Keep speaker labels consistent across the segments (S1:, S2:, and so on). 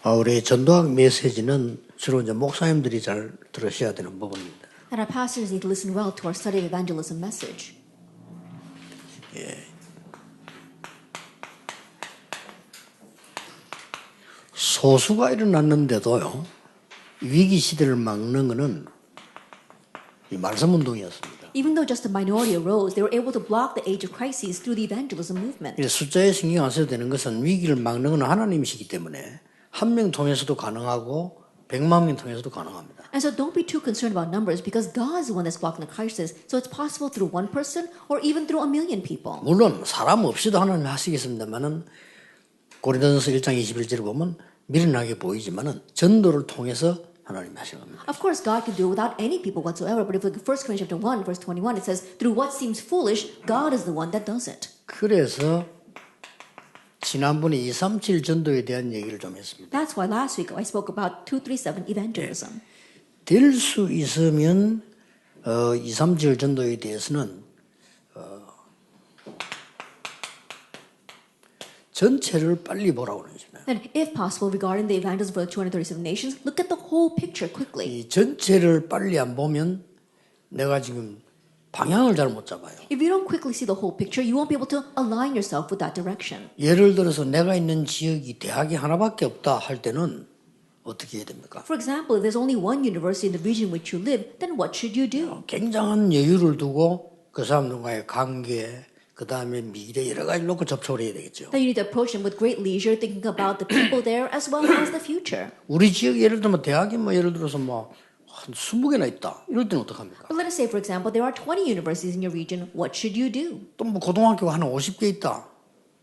S1: 우리 전도학 메시지는 주로 이제 목사님들이 잘 들으셔야 되는 부분입니다.
S2: And our pastors need to listen well to our study of evangelism message.
S1: 소수가 일어났는데도요, 위기 시대를 막는 것은 이 말씀 운동이었습니다.
S2: Even though just a minority arose, they were able to block the age of crises through the evangelism movement.
S1: 숫자에 신경 안 써도 되는 것은 위기를 막는 건 하나님이시기 때문에 한 명 통해서도 가능하고 100만 명 통해서도 가능합니다.
S2: And so don't be too concerned about numbers because God is the one that's blocking the crisis. So it's possible through one person or even through 1 million people.
S1: 물론 사람 없이도 하나님이 하시겠습니다만은 고린도전서 1장 21절을 보면 미련하게 보이지만은 전도를 통해서 하나님이 하시는 겁니다.
S2: Of course, God can do it without any people whatsoever. But if we look at 1 Corinthians chapter 1, verse 21, it says, through what seems foolish, God is the one that does it.
S1: 그래서 지난번에 237 전도에 대한 얘기를 좀 했습니다.
S2: That's why last week I spoke about 237 evangelism.
S1: 될 수 있으면 237 전도에 대해서는 전체를 빨리 보라고 그러는 것입니다.
S2: And if possible, regarding the evangelism for the 237 nations, look at the whole picture quickly.
S1: 이 전체를 빨리 안 보면 내가 지금 방향을 잘 못 잡아요.
S2: If you don't quickly see the whole picture, you won't be able to align yourself with that direction.
S1: 예를 들어서 내가 있는 지역이 대학이 하나밖에 없다 할 때는 어떻게 해야 됩니까?
S2: For example, if there's only one university in the region in which you live, then what should you do?
S1: 굉장한 여유를 두고 그 사람들과의 관계, 그 다음에 미래 여러 가지 놓고 접촉을 해야 되겠죠.
S2: Then you need to approach them with great leisure, thinking about the people there as well as the future.
S1: 우리 지역 예를 들면 대학이 예를 들어서 한 20개나 있다. 이럴 때는 어떡합니까?
S2: But let us say, for example, there are 20 universities in your region. What should you do?
S1: 또 고등학교가 한 50개 있다.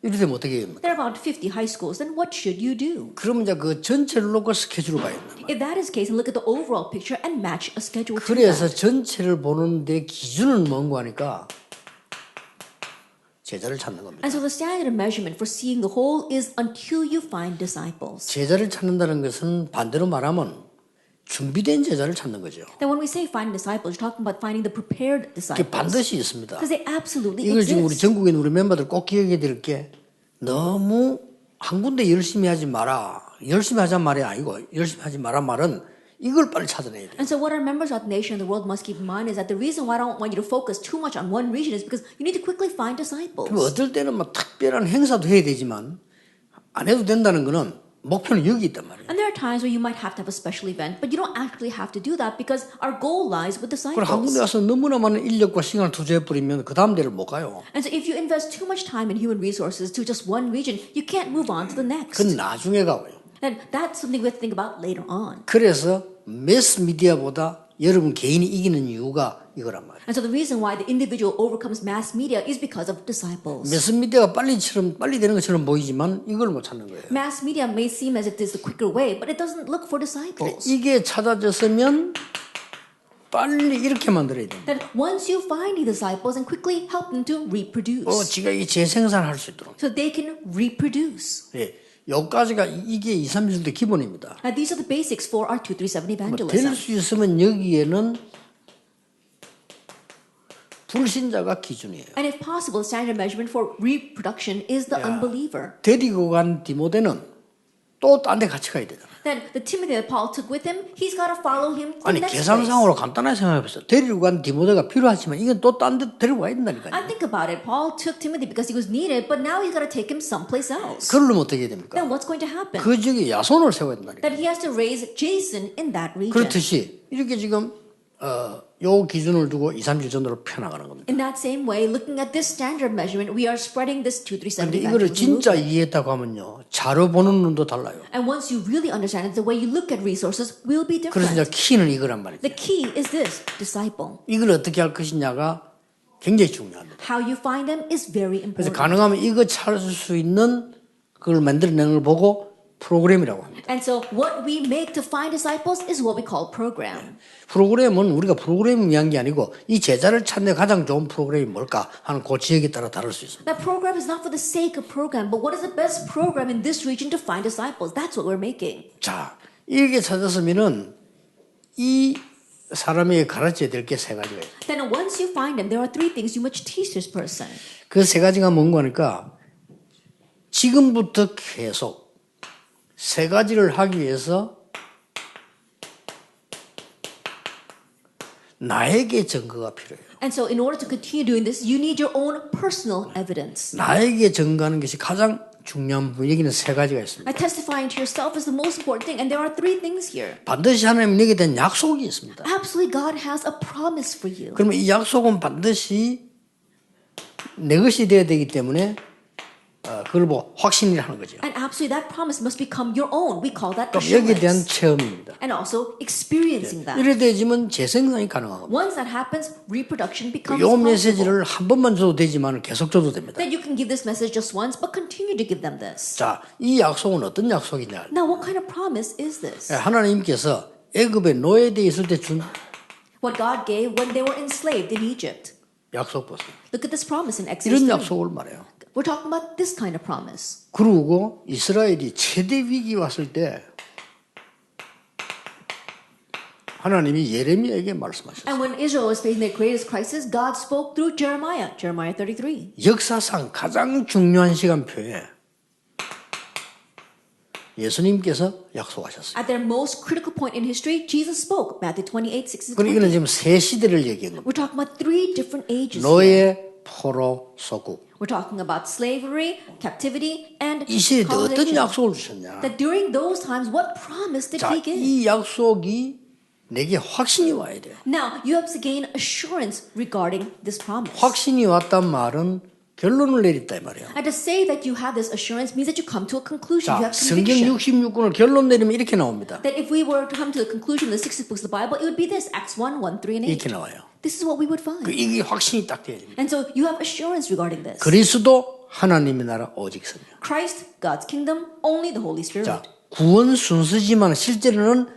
S1: 이럴 때면 어떻게 해야 됩니까?
S2: There are about 50 high schools. Then what should you do?
S1: 그러면 이제 그 전체를 놓고 스케줄을 봐야 된다.
S2: If that is the case, then look at the overall picture and match a schedule to
S1: 그래서
S2: that.
S1: 전체를 보는데 기준은 뭔고 하니까 제자를 찾는 겁니다.
S2: And so the standard of measurement for seeing the whole is until you find disciples.
S1: 제자를 찾는다는 것은 반대로 말하면 준비된 제자를 찾는 거죠.
S2: Then when we say finding disciples, you're talking about finding the prepared
S1: 그게
S2: disciples.
S1: 반드시 있습니다.
S2: Because they absolutely
S1: 이걸 지금 우리
S2: exist.
S1: 전국에 있는 우리 멤버들 꼭 기억해야 될 게 너무 한 군데 열심히 하지 마라. 열심히 하자 말이 아니고 열심히 하지 마라 말은 이걸 빨리 찾아내야 돼요.
S2: And so what our members of the nation and the world must keep in mind is that the reason why I don't want you to focus too much on one region is because you need to quickly find disciples.
S1: 그럼 어떨 때는 특별한 행사도 해야 되지만 안 해도 된다는 거는 목표는 여기 있단 말이에요.
S2: And there are times where you might have to have a special event, but you don't actually have to do that because our goal lies with
S1: 그럼 한 군데
S2: disciples.
S1: 와서 너무나 많은 인력과 시간을 투자해버리면 그 다음 데를 못 가요.
S2: And so if you invest too much time and human resources to just one region, you can't move on to the next.
S1: 그건 나중에 가고요.
S2: And that's something we have to think about later on.
S1: 그래서 매스 미디어보다 여러분 개인이 이기는 이유가 이거란 말이에요.
S2: And so the reason why the individual overcomes mass media is because of disciples.
S1: 매스 미디어가 빨리 되는 것처럼 보이지만 이걸 못 찾는 거예요.
S2: Mass media may seem as if it is the quicker way, but it doesn't look for disciples.
S1: 이게 찾아졌으면 빨리 이렇게 만들어야 됩니다.
S2: That once you find the disciples and quickly help them to reproduce.
S1: 지가 이 재생산할 수 있도록.
S2: So they can reproduce.
S1: 예, 여기까지가 이게 2, 3일대 기본입니다.
S2: Now these are the basics for our 237 evangelism.
S1: 될 수 있으면 여기에는 불신자가 기준이에요.
S2: And if possible, the standard measurement for reproduction is the unbeliever.
S1: 데리고 간 디모데는 또 딴 데 같이 가야 되잖아요.
S2: Then the Timothy that Paul took with him, he's got to follow him to the
S1: 아니
S2: next place.
S1: 계산상으로 간단하게 생각해보세요. 데리고 간 디모데가 필요하지만 이건 또 딴 데 데리고 가야 된다니까요.
S2: I think about it. Paul took Timothy because he was needed, but now he's got to take him someplace else.
S1: 그러려면 어떻게 해야 됩니까?
S2: Then what's going to happen?
S1: 그 지역에 야손을 세워야 된다니까요.
S2: That he has to raise Jason in that region.
S1: 그렇듯이 이렇게 지금 요 기준을 두고 2, 3주 전으로 펴나가는 겁니다.
S2: In that same way, looking at this standard measurement, we are spreading this 237
S1: 근데 이거를
S2: evangelism
S1: 진짜
S2: movement.
S1: 이해했다고 하면요. 자료 보는 눈도 달라요.
S2: And once you really understand it, the way you look at resources will be
S1: 그래서 이제
S2: different.
S1: 키는 이거란 말이죠.
S2: The key is this, disciple.
S1: 이걸 어떻게 할 것이냐가 굉장히 중요합니다.
S2: How you find them is very
S1: 그래서
S2: important.
S1: 가능하면 이거 찾을 수 있는 그걸 만들어내는 걸 보고 프로그램이라고 합니다.
S2: And so what we make to find disciples is what we call program.
S1: 프로그램은 우리가 프로그램을 위한 게 아니고 이 제자를 찾는 가장 좋은 프로그램이 뭘까 하는 그 지역에 따라 다를 수 있습니다.
S2: That program is not for the sake of program, but what is the best program in this region to find disciples? That's what we're making.
S1: 자, 이렇게 찾았으면은 이 사람에게 가르쳐야 될 게 세 가지가 있어요.
S2: Then once you find them, there are three things you must teach this person.
S1: 그 세 가지가 뭔가 하니까 지금부터 계속 세 가지를 하기 위해서 나에게 증거가 필요해요.
S2: And so in order to continue doing this, you need your own personal evidence.
S1: 나에게 증거하는 것이 가장 중요한 부분. 여기는 세 가지가 있습니다.
S2: Testifying to yourself is the most important thing, and there are three things here.
S1: 반드시 하나님 내게 대한 약속이 있습니다.
S2: Absolutely, God has a promise for you.
S1: 그러면 이 약속은 반드시 내 것이 되어야 되기 때문에 그걸 뭐 확신이라는 거죠.
S2: And absolutely, that promise must become your own. We call that
S1: 그럼 여기에 대한
S2: assurance.
S1: 체험입니다.
S2: And also experiencing that.
S1: 이래 되지만 재생산이 가능하고
S2: Once that happens, reproduction becomes
S1: 이
S2: possible.
S1: 메시지를 한 번만 줘도 되지만 계속 줘도 됩니다.
S2: Then you can give this message just once, but continue to give them this.
S1: 자, 이 약속은 어떤 약속이냐?
S2: Now, what kind of promise is this?
S1: 하나님께서 애굽에 노예되어 있을 때 준
S2: What God gave when they were enslaved in Egypt.
S1: 약속 보세요.
S2: Look at this promise in Exodus
S1: 이런
S2: 3.
S1: 약속을 말해요.
S2: We're talking about this kind of promise.
S1: 그리고 이스라엘이 최대 위기 왔을 때 하나님이 예레미야에게 말씀하셨어요.
S2: And when Israel was facing their greatest crisis, God spoke through Jeremiah, Jeremiah 33.
S1: 역사상 가장 중요한 시간표에 예수님께서 약속하셨어요.
S2: At their most critical point in history, Jesus spoke, Matthew 28, 6
S1: 그러니까 이거는
S2: 20.
S1: 지금 세 시대를 얘기한 겁니다.
S2: We're talking about three different ages. here.
S1: 노예, 포로, 소국.
S2: We're talking about slavery, captivity, and
S1: 이 시대에 어떤
S2: colonization.
S1: 약속을 주셨냐?
S2: That during those times, what promise did
S1: 자,
S2: he give?
S1: 이 약속이 내게 확신이 와야 돼요.
S2: Now, you have to gain assurance regarding this promise.
S1: 확신이 왔단 말은 결론을 내렸다 이 말이에요.
S2: And to say that you have this assurance means that you come to a conclusion. You
S1: 자,
S2: have
S1: 성경
S2: conviction.
S1: 66권을 결론 내리면 이렇게 나옵니다.
S2: That if we were to come to the conclusion of the 66 books of the Bible, it would be this, Acts 1, 1, 3, and 8.
S1: 이렇게 나와요.
S2: This is what we would find.
S1: 이게 확신이 딱 돼야 됩니다.
S2: And so you have assurance regarding this.
S1: 그리스도 하나님의 나라 오직 성령.
S2: Christ, God's kingdom, only the Holy Spirit.
S1: 자, 구원 순서지만 실제로는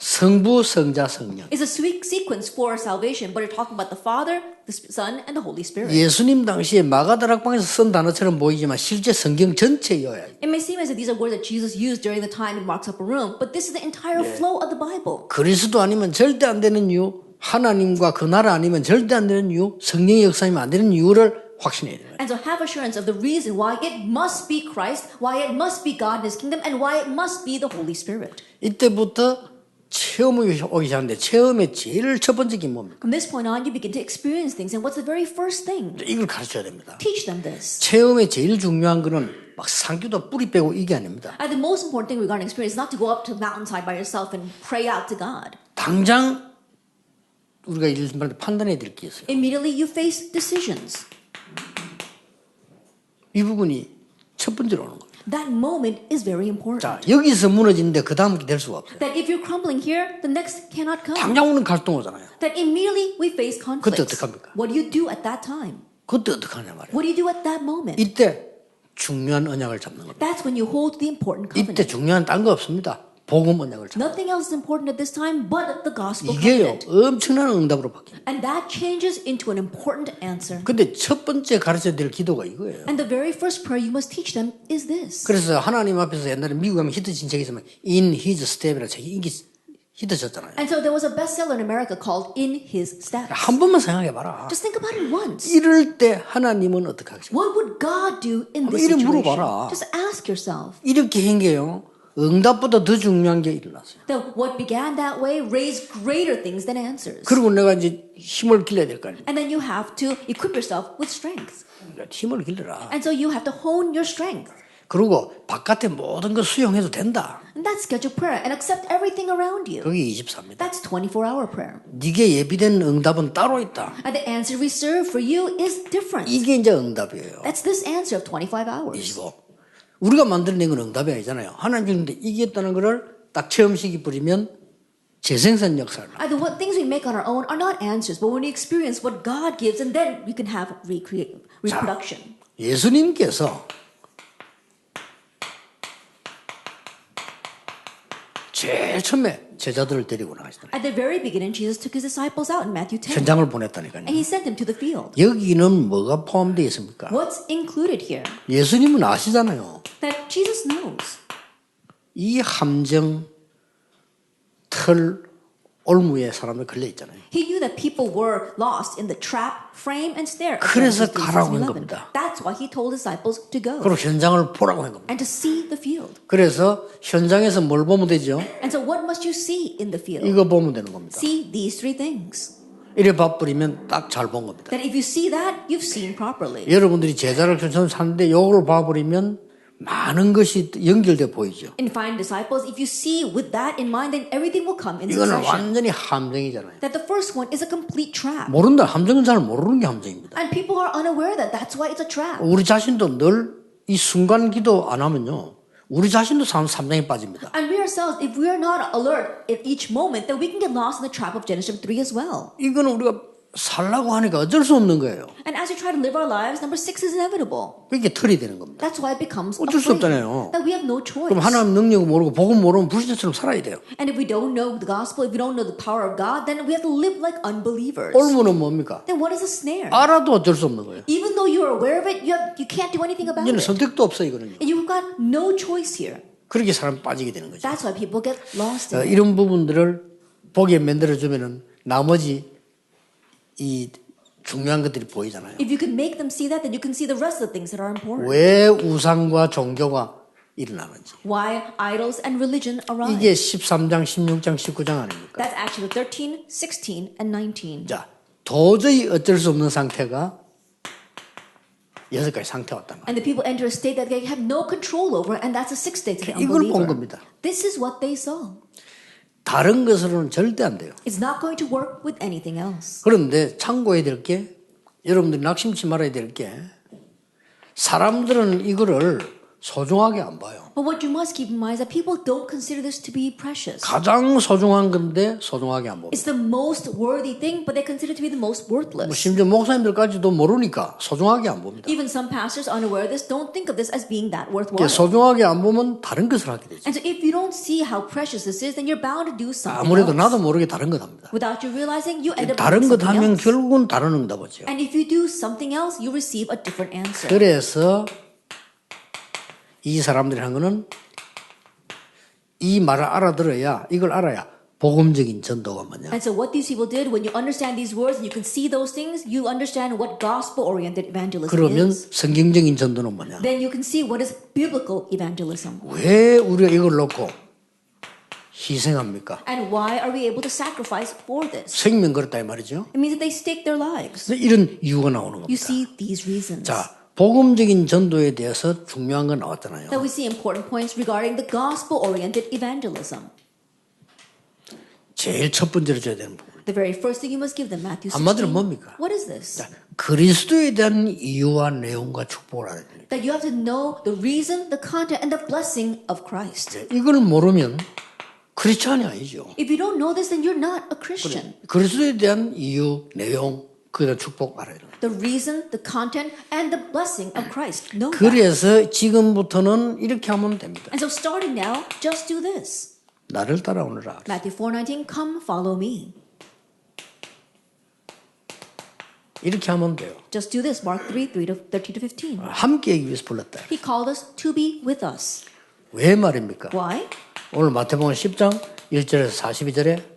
S1: 성부, 성자, 성령.
S2: It's a sweet sequence for salvation, but you're talking about the Father, the Son, and the Holy Spirit.
S1: 예수님 당시에 마가다락방에서 쓴 단어처럼 보이지만 실제 성경 전체여야 해요.
S2: It may seem as if these are words that Jesus used during the time in Mark's upper room, but this is the entire flow of the Bible.
S1: 그리스도 아니면 절대 안 되는 이유, 하나님과 그 나라 아니면 절대 안 되는 이유, 성령의 역사이면 안 되는 이유를 확신해야 돼요.
S2: And so have assurance of the reason why it must be Christ, why it must be God and His kingdom, and why it must be the Holy Spirit.
S1: 이때부터 체험이 오기 시작하는데 체험의 제일 첫 번째 게 뭡니까?
S2: From this point on, you begin to experience things. And what's the very first thing?
S1: 이걸 가르쳐야 됩니다.
S2: Teach them this.
S1: 체험의 제일 중요한 거는 막 상규도 뿌리 빼고 이게 아닙니다.
S2: And the most important thing regarding experience is not to go up to the mountainside by yourself and pray out to God.
S1: 당장 우리가 일반적으로 판단해야 될 게 있어요.
S2: Immediately you face decisions.
S1: 이 부분이 첫 번째로 오는 거예요.
S2: That moment is very important.
S1: 자, 여기서 무너지는데 그 다음 게 될 수가 없어요.
S2: That if you're crumbling here, the next cannot come.
S1: 당장 오는 갈등 오잖아요.
S2: That immediately we face
S1: 그때
S2: conflicts.
S1: 어떡합니까?
S2: What do you do at that time?
S1: 그때 어떻게 하냐 말이에요.
S2: What do you do at that moment?
S1: 이때 중요한 언약을 잡는 겁니다.
S2: That's when you hold the important
S1: 이때
S2: covenant.
S1: 중요한 딴 거 없습니다. 복음 언약을 잡는
S2: Nothing else is important at this time but the gospel
S1: 이게요
S2: covenant.
S1: 엄청난 응답으로 바뀝니다.
S2: And that changes into an important answer.
S1: 근데 첫 번째 가르쳐야 될 기도가 이거예요.
S2: And the very first prayer you must teach them is this.
S1: 그래서 하나님 앞에서 옛날에 미국 가면 히트친 책이 있으면 In His Step이라는 책이 인기 히트쳤잖아요.
S2: And so there was a bestseller in America called In His Steps.
S1: 한 번만 생각해봐라.
S2: Just think about it once.
S1: 이럴 때 하나님은 어떻게 하겠어요?
S2: What would God do in this
S1: 이름
S2: situation?
S1: 물어봐라.
S2: Just ask yourself.
S1: 이렇게 한 게요. 응답보다 더 중요한 게 일어났어요.
S2: That what began that way raised greater things than answers.
S1: 그리고 내가 이제 힘을 길러야 될 거 아니에요.
S2: And then you have to equip yourself with strength.
S1: 힘을 길러라.
S2: And so you have to hone your strength.
S1: 그리고 바깥에 모든 걸 수용해도 된다.
S2: And that's scheduled prayer and accept everything around you.
S1: 그게 24입니다.
S2: That's 24-hour prayer.
S1: 네게 예비된 응답은 따로 있다.
S2: And the answer reserved for you is different.
S1: 이게 이제 응답이에요.
S2: That's this answer of 25 hours.
S1: 25. 우리가 만들어낸 건 응답이 아니잖아요. 하나님 주는데 이게 있다는 거를 딱 체험시키 뿌리면 재생산 역사를.
S2: The what things we make on our own are not answers, but when we experience what God gives, and then we can have reproduction.
S1: 예수님께서 제일 처음에 제자들을 데리고 나가시더라고요.
S2: At the very beginning, Jesus took his disciples out in Matthew 10,
S1: 현장을 보냈다니까요.
S2: and he sent them to the field.
S1: 여기는 뭐가 포함되어 있습니까?
S2: What's included here?
S1: 예수님은 아시잖아요.
S2: That Jesus knows.
S1: 이 함정, 털, 올무에 사람들 걸려 있잖아요.
S2: He knew that people were lost in the trap, frame, and snare. of
S1: 그래서
S2: Genesis 3,
S1: 가라고 한
S2: 11.
S1: 겁니다.
S2: That's why he told disciples to go
S1: 그리고 현장을 보라고 한 겁니다.
S2: and to see the field.
S1: 그래서 현장에서 뭘 보면 되죠?
S2: And so what must you see in the field?
S1: 이거 보면 되는 겁니다.
S2: See these three things.
S1: 이래 봐버리면 딱 잘 본 겁니다.
S2: That if you see that, you've seen properly.
S1: 여러분들이 제자를 처럼 사는데 이걸 봐버리면 많은 것이 연결돼 보이죠.
S2: And find disciples, if you see with that in mind, then everything will come in
S1: 이거는
S2: succession.
S1: 완전히 함정이잖아요.
S2: That the first one is a complete trap.
S1: 모른다. 함정은 잘 모르는 게 함정입니다.
S2: And people are unaware that that's why it's a trap.
S1: 우리 자신도 늘 이 순간 기도 안 하면요. 우리 자신도 삼장에 빠집니다.
S2: And we ourselves, if we are not alert at each moment, then we can get lost in the trap of Genesis 3 as well.
S1: 이거는 우리가 살라고 하니까 어쩔 수 없는 거예요.
S2: And as we try to live our lives, number 6 is inevitable.
S1: 그게 틀이 되는 겁니다.
S2: That's why it becomes a
S1: 어쩔 수
S2: frame.
S1: 없잖아요.
S2: That we have no choice.
S1: 그럼 하나님 능력을 모르고 복음 모르면 불신자처럼 살아야 돼요.
S2: And if we don't know the gospel, if we don't know the power of God, then we have to live like unbelievers.
S1: 올무는 뭡니까?
S2: Then what is a snare?
S1: 알아도 어쩔 수 없는 거예요.
S2: Even though you are aware of it, you can't do anything about
S1: 이제는
S2: it.
S1: 선택도 없어 이거는요.
S2: And you've got no choice here.
S1: 그렇게 사람 빠지게 되는 거죠.
S2: That's why people get lost in it.
S1: 이런 부분들을 보게 만들어주면은 나머지 이 중요한 것들이 보이잖아요.
S2: If you can make them see that, then you can see the rest of the things that are important.
S1: 왜 우상과 종교가 일어나는지.
S2: Why idols and religion arise.
S1: 이게 13장, 16장, 19장 아닙니까?
S2: That's actually 13, 16, and 19.
S1: 자, 도저히 어쩔 수 없는 상태가 6가지 상태 왔단 말이에요.
S2: And the people enter a state that they have no control over, and that's a sixth state to the
S1: 이걸 본
S2: unbeliever.
S1: 겁니다.
S2: This is what they saw.
S1: 다른 것으로는 절대 안 돼요.
S2: It's not going to work with anything else.
S1: 그런데 참고해야 될 게, 여러분들이 낙심치 말아야 될 게, 사람들은 이거를 소중하게 안 봐요.
S2: But what you must keep in mind is that people don't consider this to be precious.
S1: 가장 소중한 건데 소중하게 안 봅니다.
S2: It's the most worthy thing, but they consider it to be the most worthless.
S1: 심지어 목사님들까지도 모르니까 소중하게 안 봅니다.
S2: Even some pastors unaware of this don't think of this as being that worthwhile.
S1: 소중하게 안 보면 다른 것을 하게 되죠.
S2: And so if you don't see how precious this is, then you're bound to do something
S1: 아무래도
S2: else.
S1: 나도 모르게 다른 것 합니다.
S2: Without you realizing, you end up
S1: 다른
S2: doing
S1: 것
S2: something
S1: 하면
S2: else.
S1: 결국은 다른 응답이죠.
S2: And if you do something else, you receive a different answer.
S1: 그래서 이 사람들이 한 거는 이 말을 알아들어야, 이걸 알아야 복음적인 전도가 뭐냐.
S2: And so what these people did, when you understand these words and you can see those things, you understand what gospel-oriented evangelism
S1: 그러면
S2: is.
S1: 성경적인 전도는 뭐냐.
S2: Then you can see what is biblical evangelism.
S1: 왜 우리가 이걸 놓고 희생합니까?
S2: And why are we able to sacrifice for this?
S1: 생명 걸었다 이 말이죠.
S2: It means that they stake their lives.
S1: 이런 이유가 나오는
S2: You
S1: 겁니다.
S2: see these reasons.
S1: 자, 복음적인 전도에 대해서 중요한 건 나왔잖아요.
S2: That we see important points regarding the gospel-oriented evangelism.
S1: 제일 첫 번째로 줘야 되는 부분.
S2: The very first thing you must give them, Matthew 16.
S1: 한마디로 뭡니까?
S2: What is this?
S1: 자, 그리스도에 대한 이유와 내용과 축복을 알아야 됩니다.
S2: That you have to know the reason, the content, and the blessing of Christ.
S1: 이걸 모르면 크리스찬이 아니죠.
S2: If you don't know this, then you're not a Christian.
S1: 그리스도에 대한 이유, 내용, 그에 대한 축복 알아야 됩니다.
S2: The reason, the content, and the blessing of Christ. Know that.
S1: 그래서 지금부터는 이렇게 하면 됩니다.
S2: And so starting now, just do this.
S1: 나를 따라오너라.
S2: Matthew 4:19, come follow me.
S1: 이렇게 하면 돼요.
S2: Just do this. Mark 3, 13 to 15.
S1: 함께 하기 위해서 불렀다.
S2: He called us to be with us.
S1: 왜 말입니까?
S2: Why?
S1: 오늘 마태복음 10장 1절에서 42절에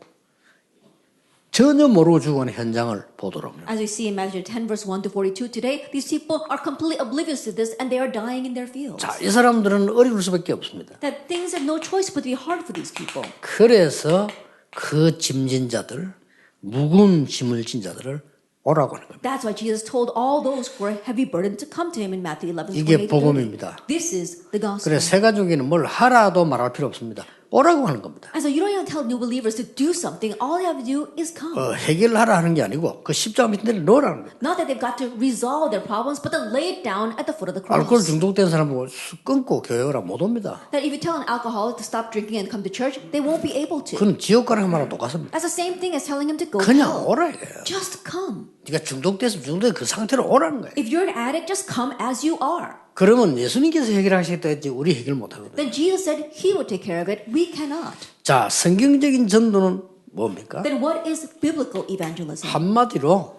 S1: 전혀 모르고 죽어가는 현장을 보도록 합니다.
S2: As we see in Matthew 10, verse 1 to 42 today, these people are completely oblivious to this and they are dying in their fields.
S1: 자, 이 사람들은 어려울 수밖에 없습니다.
S2: That things have no choice but to be hard for these people.
S1: 그래서 그 짐진 자들, 무거운 짐을 진 자들을 오라고 하는 겁니다.
S2: That's why Jesus told all those who are heavy burdened to come to him in Matthew 11,
S1: 이게
S2: 28 to 30.
S1: 복음입니다.
S2: This is the gospel.
S1: 그래서 새 가족에는 뭘 하라도 말할 필요 없습니다. 오라고 하는 겁니다.
S2: And so you don't even tell new believers to do something. All they have to do is come.
S1: 해결하라 하는 게 아니고 그 십자가 밑에 넣으라는 거예요.
S2: Not that they've got to resolve their problems, but to lay it down at the foot of the
S1: 알코올
S2: cross.
S1: 중독된 사람은 끊고 교회 오라 못 옵니다.
S2: That if you tell an alcoholic to stop drinking and come to church, they won't be able to.
S1: 그건 지옥 가라는 말하고 똑같습니다.
S2: That's the same thing as telling him to go to
S1: 그냥
S2: hell.
S1: 오라 이거예요.
S2: Just come.
S1: 네가 중독돼서 그 상태로 오라는 거예요.
S2: If you're an addict, just come as you are.
S1: 그러면 예수님께서 해결하시겠다 했지 우리 해결 못 하거든요.
S2: Then Jesus said he would take care of it. We cannot.
S1: 자, 성경적인 전도는 뭡니까?
S2: Then what is biblical evangelism?
S1: 한마디로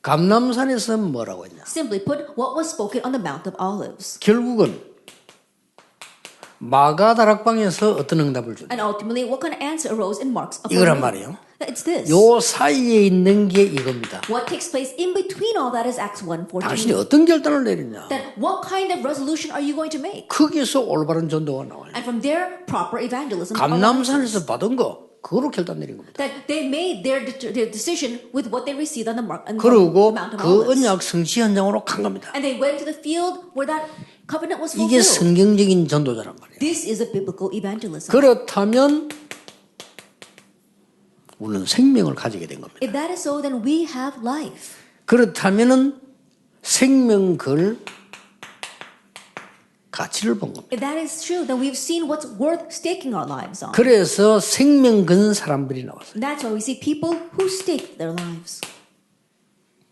S1: 감람산에서 뭐라고 했냐?
S2: Simply put, what was spoken on the Mount of Olives.
S1: 결국은 마가다락방에서 어떤 응답을 주냐?
S2: And ultimately, what kind of answer arose in Mark's upper
S1: 이거란
S2: room?
S1: 말이에요.
S2: It's this.
S1: 요 사이에 있는 게 이겁니다.
S2: What takes place in between all that is Acts
S1: 당신이
S2: 1:14.
S1: 어떤 결단을 내리냐?
S2: Then what kind of resolution are you going to make?
S1: 거기서 올바른 전도가 나와요.
S2: And from there, proper evangelism. arises.
S1: 감람산에서 받은 거 그거로 결단 내린 겁니다.
S2: That they made their decision with what they received on the
S1: 그리고
S2: Mount of
S1: 그
S2: Olives.
S1: 언약 성취 현장으로 간 겁니다.
S2: And they went to the field where that covenant was
S1: 이게
S2: fulfilled.
S1: 성경적인 전도자란 말이에요.
S2: This is a biblical evangelism.
S1: 그렇다면 우리는 생명을 가지게 된 겁니다.
S2: If that is so, then we have life.
S1: 그렇다면은 생명 걸 가치를 본 겁니다.
S2: If that is true, then we've seen what's worth staking our lives on.
S1: 그래서 생명 건 사람들이 나왔어요.
S2: And that's why we see people who stake their lives.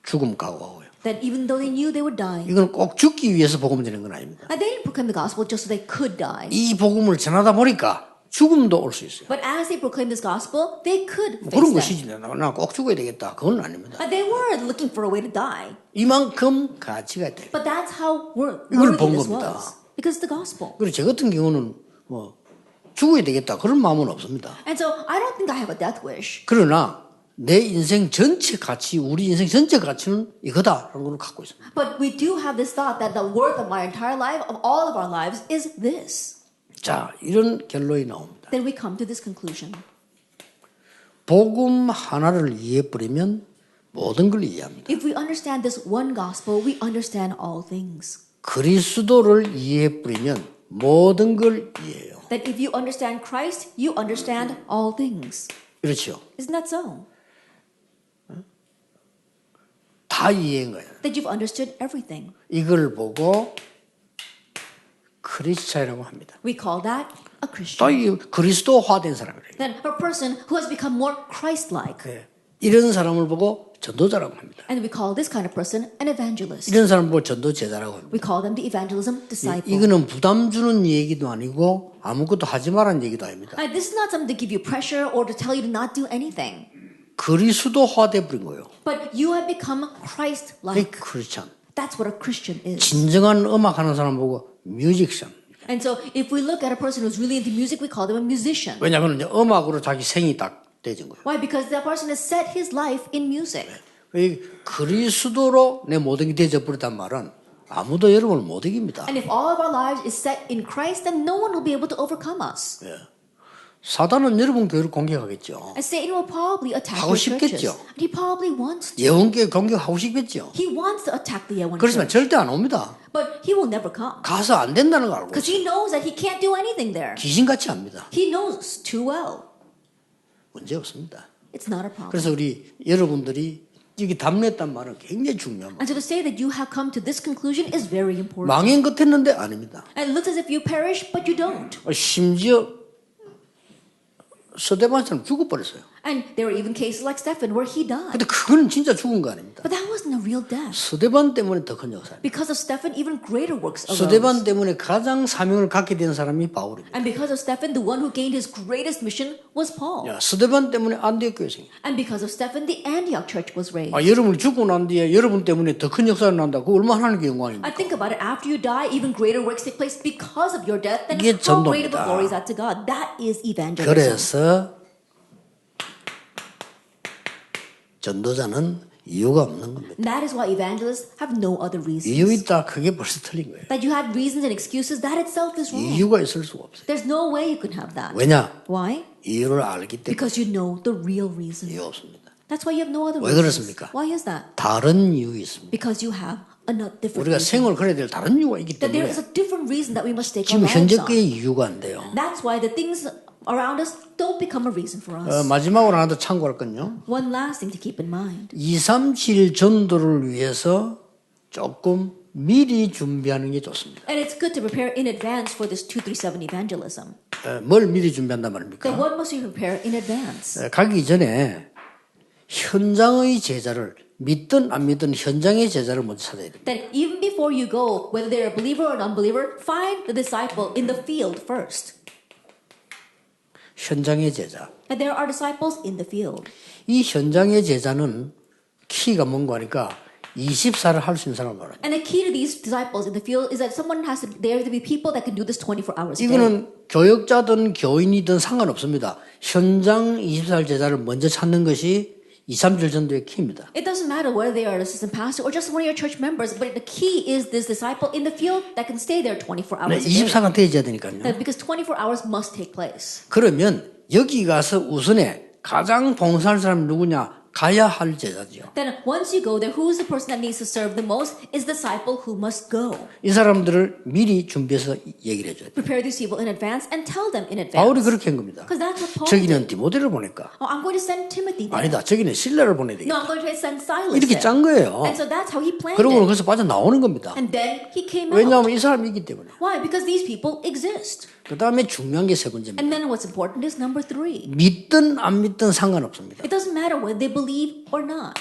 S1: 죽음 각오하고요.
S2: That even though they knew they would die,
S1: 이건 꼭 죽기 위해서 복음 드리는 건 아닙니다.
S2: and they didn't proclaim the gospel just so they could die.
S1: 이 복음을 전하다 보니까 죽음도 올 수 있어요.
S2: But as they proclaimed this gospel, they could
S1: 그런
S2: face
S1: 것이지.
S2: death.
S1: 나 꼭 죽어야 되겠다. 그건 아닙니다.
S2: And they were looking for a way to die.
S1: 이만큼 가치가 있다.
S2: But that's how
S1: 이걸
S2: worthy
S1: 본
S2: this
S1: 겁니다.
S2: was. Because it's the gospel.
S1: 그리고 저 같은 경우는 뭐 죽어야 되겠다. 그런 마음은 없습니다.
S2: And so I don't think I have a death wish.
S1: 그러나 내 인생 전체 가치, 우리 인생 전체 가치는 이거다라는 걸 갖고 있습니다.
S2: But we do have this thought that the worth of my entire life, of all of our lives, is this.
S1: 자, 이런 결론이 나옵니다.
S2: Then we come to this conclusion.
S1: 복음 하나를 이해해버리면 모든 걸 이해합니다.
S2: If we understand this one gospel, we understand all things.
S1: 그리스도를 이해해버리면 모든 걸 이해해요.
S2: That if you understand Christ, you understand all things.
S1: 그렇죠.
S2: Isn't that so?
S1: 다 이해한 거예요.
S2: That you've understood everything.
S1: 이걸 보고 크리스찬이라고 합니다.
S2: We call that a
S1: 또
S2: Christian.
S1: 이 그리스도화된 사람이래요.
S2: Then a person who has become more Christ-like.
S1: 네. 이런 사람을 보고 전도자라고 합니다.
S2: And we call this kind of person an evangelist.
S1: 이런 사람을 보고 전도제자라고 합니다.
S2: We call them the evangelism disciple.
S1: 이거는 부담 주는 얘기도 아니고 아무것도 하지 말라는 얘기도 아닙니다.
S2: And this is not something to give you pressure or to tell you to not do anything.
S1: 그리스도화돼 버린 거예요.
S2: But you have become
S1: 그게
S2: Christ-like.
S1: 크리스찬.
S2: That's what a Christian is.
S1: 진정한 음악하는 사람 보고 뮤직션.
S2: And so if we look at a person who's really into music, we call them a musician.
S1: 왜냐하면 이제 음악으로 자기 생이 딱 되진 거예요.
S2: Why? Because that person has set his life in music.
S1: 이 그리스도로 내 모든 게 되어져 버렸단 말은 아무도 여러분을 못 이깁니다.
S2: And if all of our lives is set in Christ, then no one will be able to overcome us.
S1: 사단은 여러분 교회를 공격하겠죠.
S2: And Satan will probably attack
S1: 하고
S2: your churches.
S1: 싶겠죠.
S2: And he probably wants to.
S1: 예언교회 공격하고 싶겠죠.
S2: He wants to attack the Yeowon
S1: 그렇지만
S2: church.
S1: 절대 안 옵니다.
S2: But he will never come.
S1: 가서 안 된다는 걸 알고
S2: Because
S1: 있어요.
S2: he knows that he can't do anything there.
S1: 귀신같이 합니다.
S2: He knows too well.
S1: 문제 없습니다.
S2: It's not a problem.
S1: 그래서 우리 여러분들이 여기 담냈단 말은 굉장히 중요합니다.
S2: And so to say that you have come to this conclusion is very important.
S1: 망인 같았는데 아닙니다.
S2: And it looks as if you perish, but you don't.
S1: 심지어 스데반처럼 죽어버렸어요.
S2: And there were even cases like Stephen where he died.
S1: 근데 그거는 진짜 죽은 거 아닙니다.
S2: But that wasn't a real death.
S1: 스데반 때문에 더 큰 역사입니다.
S2: Because of Stephen, even greater works arose.
S1: 스데반 때문에 가장 사명을 갖게 된 사람이 바울입니다.
S2: And because of Stephen, the one who gained his greatest mission was Paul.
S1: 야, 스데반 때문에 안디옥 교회 생겼어요.
S2: And because of Stephen, the Antioch church was raised.
S1: 여러분이 죽고 난 뒤에 여러분 때문에 더 큰 역사를 난다. 그거 얼마나 하나님께 영광입니까?
S2: I think about it, after you die, even greater works take place because of your death. Then
S1: 이게
S2: how great of a
S1: 전도입니다.
S2: glory is that to God? That is evangelism.
S1: 그래서 전도자는 이유가 없는 겁니다.
S2: And that is why evangelists have no other reasons.
S1: 이유 있다. 그게 벌써 틀린 거예요.
S2: That you had reasons and excuses, that itself is wrong.
S1: 이유가 있을 수가 없어요.
S2: There's no way you can have that.
S1: 왜냐?
S2: Why?
S1: 이유를 알기 때문에
S2: Because you know the real reason.
S1: 이유 없습니다.
S2: That's why you have no other
S1: 왜
S2: reasons.
S1: 그렇습니까?
S2: Why is that?
S1: 다른 이유 있습니다.
S2: Because you have another different
S1: 우리가
S2: reason.
S1: 생을 걸어야 될 다른 이유가 있기
S2: That there
S1: 때문에
S2: is a different reason that we must take our
S1: 지금
S2: lives
S1: 현재
S2: on.
S1: 게 이유가 안 돼요.
S2: That's why the things around us don't become a reason for us.
S1: 마지막으로 하나 더 참고할 건요.
S2: One last thing to keep in mind.
S1: 237 전도를 위해서 조금 미리 준비하는 게 좋습니다.
S2: And it's good to prepare in advance for this 237 evangelism.
S1: 뭘 미리 준비한단
S2: Then
S1: 말입니까?
S2: what must you prepare in advance?
S1: 가기 전에 현장의 제자를 믿든 안 믿든 현장의 제자를 먼저 찾아야 됩니다.
S2: Then even before you go, whether they're a believer or an unbeliever, find the disciple in the field first.
S1: 현장의 제자.
S2: And there are disciples in the field.
S1: 이 현장의 제자는 키가 뭔가 하니까 24를 할 수 있는 사람을 말합니다.
S2: And the key to these disciples in the field is that someone has to, there to be people that can do this 24 hours a day.
S1: 이거는 교역자든 교인이든 상관없습니다. 현장 24살 제자를 먼저 찾는 것이 2, 3절 전도의 키입니다.
S2: It doesn't matter whether they are an assistant pastor or just one of your church members, but the key is this disciple in the field that can stay there 24
S1: 네,
S2: hours a day.
S1: 24가 되어야 되니까요.
S2: Because 24 hours must take place.
S1: 그러면 여기 가서 우선에 가장 봉사할 사람이 누구냐? 가야 할 제자지요.
S2: Then once you go there, who is the person that needs to serve the most? Is the disciple who must go.
S1: 이 사람들을 미리 준비해서 얘기를 해줘야 돼요.
S2: Prepare these people in advance and tell them in
S1: 바울이
S2: advance.
S1: 그렇게 한 겁니다.
S2: Because that's what Paul did.
S1: 저기는 디모데를 보낼까?
S2: Oh, I'm going to send Timothy there.
S1: 아니다. 저기는 실라를 보내야
S2: No,
S1: 되겠다.
S2: I'm going to send Silas
S1: 이렇게
S2: there.
S1: 짠 거예요.
S2: And so that's how he planned
S1: 그러고
S2: it.
S1: 거기서 빠져나오는 겁니다.
S2: And then he came out.
S1: 왜냐하면 이 사람이 있기 때문에.
S2: Why? Because these people exist.
S1: 그 다음에 중요한 게 세 번째입니다.
S2: And then what's important is number 3.
S1: 믿든 안 믿든 상관없습니다.
S2: It doesn't matter whether they believe or not.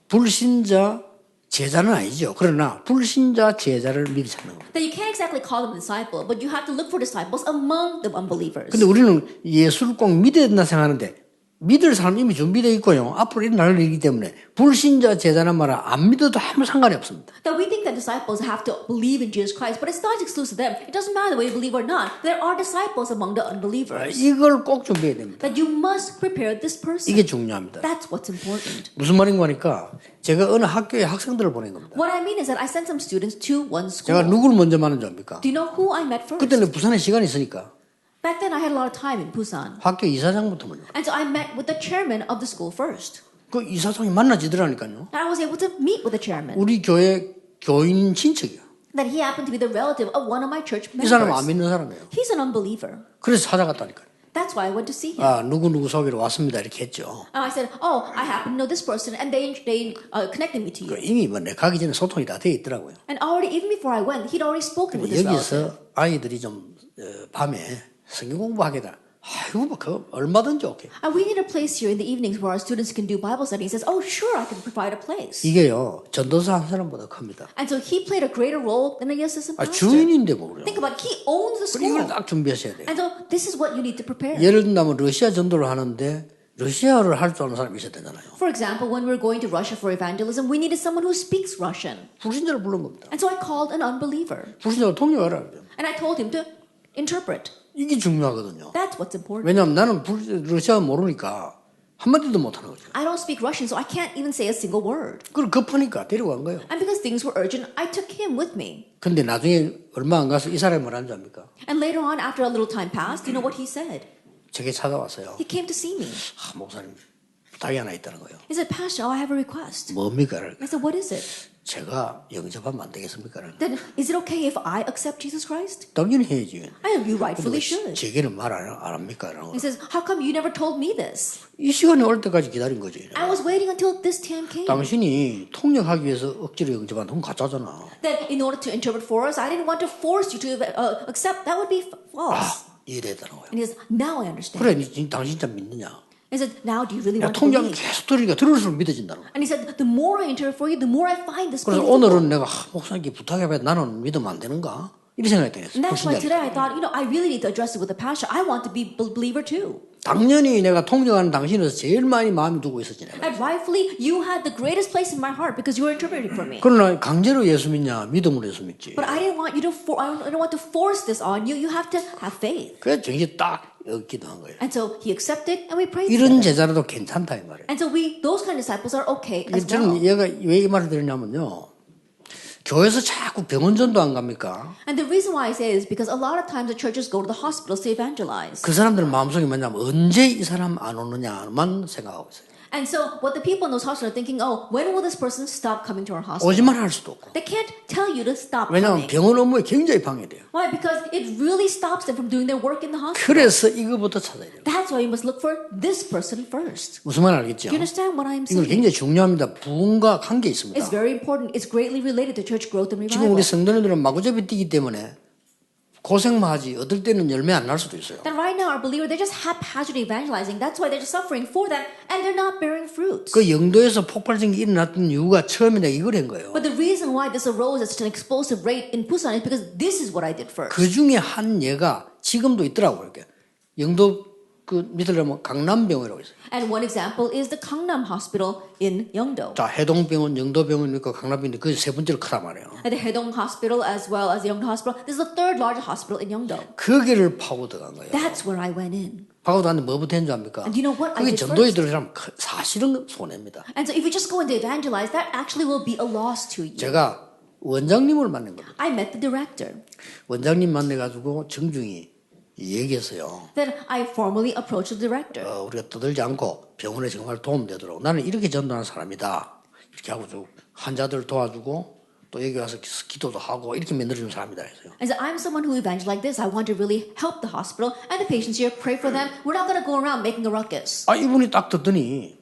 S1: 불신자 제자는 아니죠. 그러나 불신자 제자를 미리 찾는 겁니다.
S2: That you can't exactly call them a disciple, but you have to look for disciples among the unbelievers.
S1: 근데 우리는 예수를 꼭 믿어야 된다 생각하는데 믿을 사람 이미 준비되어 있고요. 앞으로 일어날 일이기 때문에 불신자 제자는 말은 안 믿어도 아무 상관이 없습니다.
S2: That we think that disciples have to believe in Jesus Christ, but it's not exclusive to them. It doesn't matter whether you believe or not. There are disciples among the unbelievers.
S1: 이걸 꼭 준비해야 됩니다.
S2: That you must prepare this person.
S1: 이게 중요합니다.
S2: That's what's important.
S1: 무슨 말인가 하니까 제가 어느 학교에 학생들을 보낸 겁니다.
S2: What I mean is that I sent some students to one school.
S1: 제가 누구를 먼저 만난 줄 압니까?
S2: Do you know who I met first?
S1: 그때는 부산에 시간이 있으니까
S2: Back then I had a lot of time in Busan.
S1: 학교 이사장부터 먼저.
S2: And so I met with the chairman of the school first.
S1: 그 이사장이 만나지더라니까요.
S2: And I was able to meet with the chairman.
S1: 우리 교회 교인 친척이야.
S2: That he happened to be the relative of one of my church
S1: 이 사람은 안
S2: members.
S1: 믿는 사람이에요.
S2: He's an unbeliever.
S1: 그래서 찾아갔다니까요.
S2: That's why I went to see him.
S1: 아, 누구 소개로 왔습니다. 이렇게 했죠.
S2: And I said, oh, I happen to know this person, and they connected me to you.
S1: 이미 뭐 내 가기 전에 소통이 다 돼 있더라고요.
S2: And already, even before I went, he'd already spoken with his relative.
S1: 여기서 아이들이 좀 밤에 성경 공부하게다. 아이고 뭐 그거 얼마든지 오케이.
S2: And we need a place here in the evenings where our students can do Bible study. He says, oh, sure, I can provide a place.
S1: 이게요 전도사 한 사람보다 큽니다.
S2: And so he played a greater role than a assistant
S1: 아,
S2: pastor.
S1: 주인인데 뭐 그래요.
S2: Think about it. He owns the
S1: 이걸
S2: school.
S1: 딱 준비하셔야 돼요.
S2: And so this is what you need to prepare.
S1: 예를 든다면 러시아 전도를 하는데 러시아어를 할 줄 아는 사람이 있어야 되잖아요.
S2: For example, when we're going to Russia for evangelism, we needed someone who speaks Russian.
S1: 불신자를 부른 겁니다.
S2: And so I called an unbeliever.
S1: 불신자를 통역하라 그래요.
S2: And I told him to interpret.
S1: 이게 중요하거든요.
S2: That's what's important.
S1: 왜냐하면 나는 러시아 모르니까 한마디도 못하는 거죠.
S2: I don't speak Russian, so I can't even say a single word.
S1: 그걸 급하니까 데려간 거예요.
S2: And because things were urgent, I took him with me.
S1: 근데 나중에 얼마 안 가서 이 사람이 뭐라는 줄 압니까?
S2: And later on, after a little time passed, you know what he said?
S1: 제게 찾아왔어요.
S2: He came to see me.
S1: 아, 목사님 부탁이 하나 있다는 거예요.
S2: He said, Pastor, I have a request.
S1: 뭡니까?
S2: I said, what is it?
S1: 제가 영접하면 안 되겠습니까?
S2: Then, is it okay if I accept Jesus Christ?
S1: 당연히 해야지.
S2: I know you rightfully
S1: 근데
S2: should.
S1: 제게는 말 안 합니까? 라는
S2: He
S1: 거.
S2: says, how come you never told me this?
S1: 이 시간이 올 때까지 기다린 거지.
S2: I was waiting until this time came.
S1: 당신이 통역하기 위해서 억지로 영접한 돈 가짜잖아.
S2: That in order to interpret for us, I didn't want to force you to accept. That would be false.
S1: 이해되다는 거예요.
S2: And he says, now I understand.
S1: 그래, 당신 진짜 믿느냐?
S2: He said, now do you really
S1: 야,
S2: want to
S1: 통역
S2: believe?
S1: 계속 들으니까 들을수록 믿어진다는 거예요.
S2: And he said, the more I interpret for you, the more I find this
S1: 그래서
S2: meaningful.
S1: 오늘은 내가 목사님께 부탁해봐야 나는 믿으면 안 되는가? 이렇게 생각했더니
S2: And that's why
S1: 불신자.
S2: today I thought, I really need to address it with the pastor. I want to be a believer too.
S1: 당연히 내가 통역하는 당신에서 제일 많이 마음이 두고 있었지 내가.
S2: And rightfully, you had the greatest place in my heart because you were interpreting for me.
S1: 그러나 강제로 예수 믿냐? 믿음으로 예수 믿지.
S2: But I didn't want you to. I don't want to force this on you. You have to have faith.
S1: 그래서 정신 딱 얻기도 한 거예요.
S2: And so he accepted, and we prayed
S1: 이런
S2: together.
S1: 제자라도 괜찮다 이 말이에요.
S2: And so those kind of disciples are okay as well.
S1: 저는 얘가 왜 이 말을 드리냐면요. 교회에서 자꾸 병원 전도 안 갑니까?
S2: And the reason why I say it is because a lot of times the churches go to the hospitals to evangelize.
S1: 그 사람들 마음속에 뭐냐면 언제 이 사람 안 오느냐만 생각하고 있어요.
S2: And so what the people in those hospitals are thinking, oh, when will this person stop coming to our hospital?
S1: 오지만 할 수도 없고.
S2: They can't tell you to stop
S1: 왜냐하면
S2: coming.
S1: 병원 업무에 굉장히 방해돼요.
S2: Why? Because it really stops them from doing their work in the hospital.
S1: 그래서 이거부터 찾아야 돼요.
S2: That's why you must look for this person first.
S1: 무슨 말 알겠죠?
S2: Do you understand what I'm
S1: 이건
S2: saying?
S1: 굉장히 중요합니다. 부흥과 관계 있습니다.
S2: It's very important. It's greatly related to church growth and
S1: 지금 우리
S2: revival.
S1: 성도님들은 마구잡이 뛰기 때문에 고생만 하지 얻을 때는 열매 안 날 수도 있어요.
S2: That right now our believers, they're just haphazardly evangelizing. That's why they're just suffering for that and they're not bearing fruits.
S1: 그 영도에서 폭발적인 게 일어났던 이유가 처음에 내가 이걸 한 거예요.
S2: But the reason why this arose at such an explosive rate in Busan is because this is what I did first.
S1: 그 중에 한 예가 지금도 있더라고요. 이렇게 영도 그 믿으려면 강남병원이라고 있어요.
S2: And one example is the Gangnam Hospital in Yeongdo.
S1: 자, 해동병원, 영도병원 있고 강남병원이 그 세 번째로 크단 말이에요.
S2: And the Haedong Hospital as well as the Yeongdo Hospital. This is the third largest hospital in Yeongdo.
S1: 거기를 파고 들어간 거예요.
S2: That's where I went in.
S1: 파고 들어갔는데 뭐부터 했는지 압니까?
S2: And you know what I
S1: 그게
S2: did
S1: 전도에
S2: first?
S1: 들어가면 사실은 손해입니다.
S2: And so if you just go in to evangelize, that actually will be a loss to you.
S1: 제가 원장님을 만난 겁니다.
S2: I met the director.
S1: 원장님 만나가지고 정중히 얘기했어요.
S2: Then I formally approached the director.
S1: 우리가 떠들지 않고 병원에 정말 도움되도록 나는 이렇게 전도하는 사람이다. 이렇게 하고 쭉 환자들 도와주고 또 여기 와서 기도도 하고 이렇게 만들어주는 사람이다 했어요.
S2: I said, I'm someone who evangelize like this. I want to really help the hospital and the patients here. Pray for them. We're not going to go around making a ruckus.
S1: 아, 이분이 딱 듣더니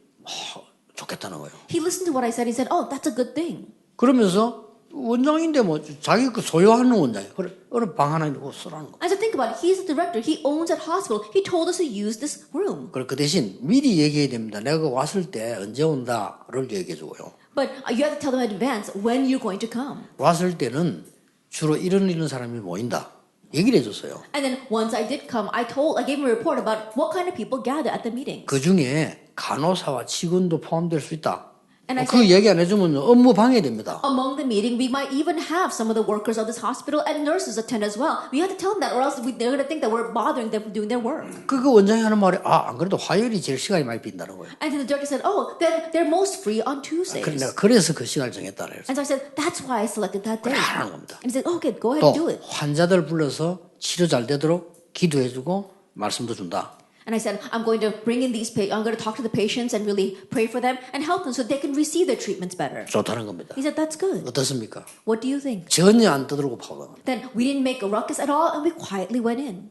S1: 좋겠다는 거예요.
S2: He listened to what I said. He said, oh, that's a good thing.
S1: 그러면서 원장인데 뭐 자기 그 소유하는 원장이 그래 어느 방 하나 있고 쓰라는 거.
S2: And so think about it. He's the director. He owns that hospital. He told us to use this room.
S1: 그래 그 대신 미리 얘기해야 됩니다. 내가 왔을 때 언제 온다를 얘기해 주고요.
S2: But you have to tell them in advance when you're going to come.
S1: 왔을 때는 주로 이런 사람이 모인다. 얘기를 해줬어요.
S2: And then once I did come, I gave him a report about what kind of people gather at the meetings.
S1: 그 중에 간호사와 직원도 포함될 수 있다.
S2: And I
S1: 그
S2: said,
S1: 얘기 안 해주면 업무 방해됩니다.
S2: among the meeting, we might even have some of the workers of this hospital and nurses attend as well. We have to tell them that, or else they're going to think that we're bothering them from doing their work.
S1: 그 원장이 하는 말이 안 그래도 화요일이 제일 시간이 많이 빈다는 거예요.
S2: And then the director said, oh, then they're most free on Tuesdays.
S1: 그래서 그 시간을 정했다 그래요.
S2: And so I said, that's why I selected that day.
S1: 하는 겁니다.
S2: And he said, okay, go ahead and do
S1: 또
S2: it.
S1: 환자들 불러서 치료 잘 되도록 기도해주고 말씀도 준다.
S2: And I said, I'm going to bring in I'm going to talk to the patients and really pray for them and help them so they can receive their treatments better.
S1: 좋다는 겁니다.
S2: He said, that's good.
S1: 어떻습니까?
S2: What do you think?
S1: 전혀 안 떠들고 파고
S2: Then we didn't make a ruckus at all and we quietly went in.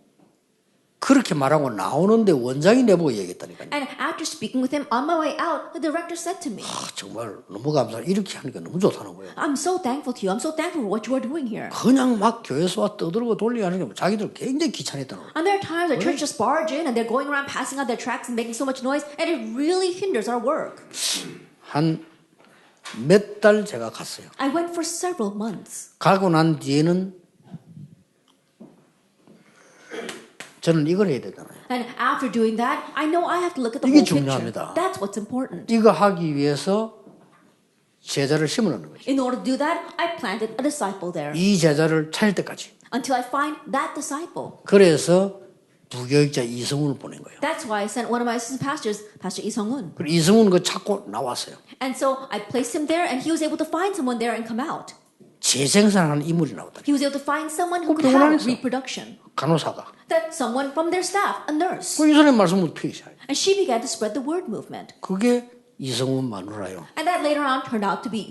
S1: 그렇게 말하고 나오는데 원장이 내보고 얘기했다니까요.
S2: And after speaking with him on my way out, the director said to me,
S1: 정말 너무 감사해. 이렇게 하니까 너무 좋다는 거예요.
S2: I'm so thankful to you. I'm so thankful for what you are doing here.
S1: 그냥 막 교회에서 와 떠들고 돌리게 하는 게 자기들 굉장히 귀찮았다는 거예요.
S2: And there are times the church just barge in and they're going around passing out their tracts and making so much noise and it really hinders our work.
S1: 한 몇 달 제가 갔어요.
S2: I went for several months.
S1: 가고 난 뒤에는 저는 이걸 해야 되잖아요.
S2: And after doing that, I know I have to look at the
S1: 이게
S2: whole picture.
S1: 중요합니다.
S2: That's what's important.
S1: 이거 하기 위해서 제자를 심어놓는 거죠.
S2: In order to do that, I planted a disciple there
S1: 이 제자를 찾을 때까지.
S2: until I find that disciple.
S1: 그래서 부교육자 이성훈을 보낸 거예요.
S2: That's why I sent one of my assistant pastors, Pastor Lee Sung-hoon.
S1: 그리고 이성훈 그 찾고 나왔어요.
S2: And so I placed him there and he was able to find someone there and come out.
S1: 재생산하는 인물이 나왔다.
S2: He was able to find someone who could
S1: 그동안
S2: have
S1: 했어.
S2: reproduction.
S1: 간호사가.
S2: That someone from their staff, a nurse.
S1: 그 이 사람의 말씀을 펴기시작해요.
S2: And she began to spread the word movement.
S1: 그게 이성훈 마누라요.
S2: And that later on turned out to be,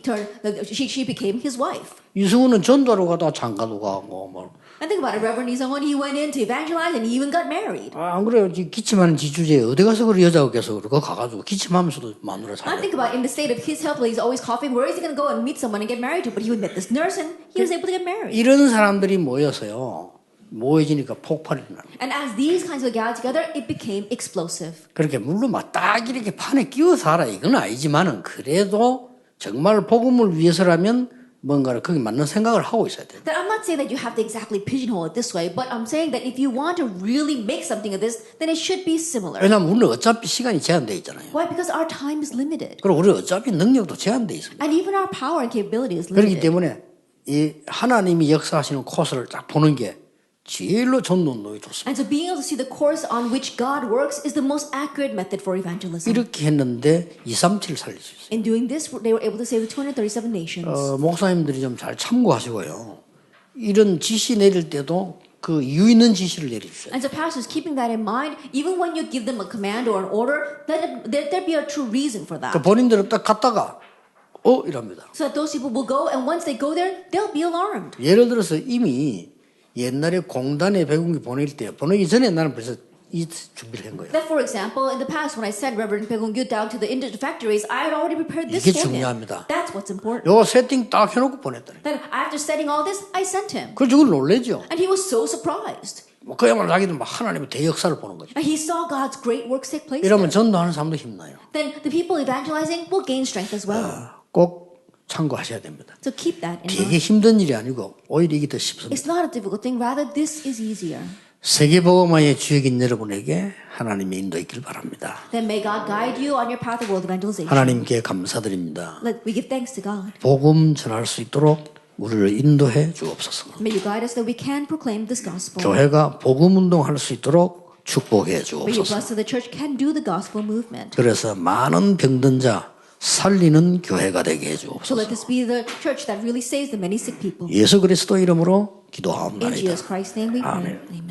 S2: she became his wife.
S1: 이성훈은 전도하러 가다가 장가도 가고 뭐.
S2: And think about it, Reverend Lee Sung-hoon, he went in to evangelize and he even got married.
S1: 안 그래요? 기침하는 지주제에 어디 가서 그래 여자가 계속 그거 가가지고 기침하면서도 마누라
S2: I
S1: 살아요.
S2: think about in the state of his health, he's always coughing. Where is he going to go and meet someone and get married to? But he would meet this nurse and he was able to get married.
S1: 이런 사람들이 모여서요. 모여지니까 폭발이 나는 거예요.
S2: And as these kinds of gathered together, it became explosive.
S1: 그렇게 물론 막 딱 이렇게 판에 끼워서 하라 이건 아니지만은 그래도 정말 복음을 위해서라면 뭔가를 거기 맞는 생각을 하고 있어야 돼요.
S2: That I'm not saying that you have to exactly pigeonhole it this way, but I'm saying that if you want to really make something of this, then it should be similar.
S1: 왜냐하면 우리는 어차피 시간이 제한돼 있잖아요.
S2: Why? Because our time is limited.
S1: 그리고 우리 어차피 능력도 제한돼 있습니다.
S2: And even our power and capability is
S1: 그렇기
S2: limited.
S1: 때문에 이 하나님이 역사하시는 코스를 딱 보는 게 제일로 전도운동이 좋습니다.
S2: And so being able to see the course on which God works is the most accurate method for evangelism.
S1: 이렇게 했는데 237 살릴 수 있어요.
S2: In doing this, they were able to save the 237 nations.
S1: 목사님들이 좀 잘 참고하시고요. 이런 지시 내릴 때도 그 이유 있는 지시를 내려주셔야 돼요.
S2: And so pastors, keeping that in mind, even when you give them a command or an order, let there be a true reason for that.
S1: 그 본인들은 딱 갔다가 이랍니다.
S2: So that those people will go, and once they go there, they'll be alarmed.
S1: 예를 들어서 이미 옛날에 공단에 배군기 보내기 전에 나는 벌써 이 준비를 한 거예요.
S2: That, for example, in the past, when I sent Reverend Bae-Gong-gyu down to the factories, I had already prepared this
S1: 이게
S2: for him.
S1: 중요합니다.
S2: That's what's important.
S1: 요거 세팅 딱 해놓고 보냈다니.
S2: Then after setting all this, I sent him.
S1: 그걸 저걸 놀래죠.
S2: And he was so surprised.
S1: 그야말로 자기들 막 하나님의 대역사를 보는 거죠.
S2: And he saw God's great works take place
S1: 이러면
S2: there.
S1: 전도하는 사람도 힘나요.
S2: Then the people evangelizing will gain strength as well.
S1: 꼭 참고하셔야 됩니다.
S2: So keep that in
S1: 되게
S2: mind.
S1: 힘든 일이 아니고 오히려 이게 더 쉽습니다.
S2: It's not a difficult thing. Rather, this is easier.
S1: 세계복음화의 주역인 여러분에게 하나님의 인도 있길 바랍니다.
S2: Then may God guide you on your path of world evangelization.
S1: 하나님께 감사드립니다.
S2: We give thanks to God.
S1: 복음 전할 수 있도록 우리를 인도해 주옵소서.
S2: May you guide us that we can proclaim this gospel.
S1: 교회가 복음 운동할 수 있도록 축복해
S2: May you
S1: 주옵소서.
S2: bless that the church can do the gospel movement.
S1: 그래서 많은 병든 자 살리는 교회가 되게 해
S2: So
S1: 주옵소서.
S2: let this be the church that really saves the many sick people.
S1: 예수 그리스도 이름으로
S2: In
S1: 기도하옵나이다.
S2: Jesus Christ's name we pray.
S1: 아멘.
S2: Amen.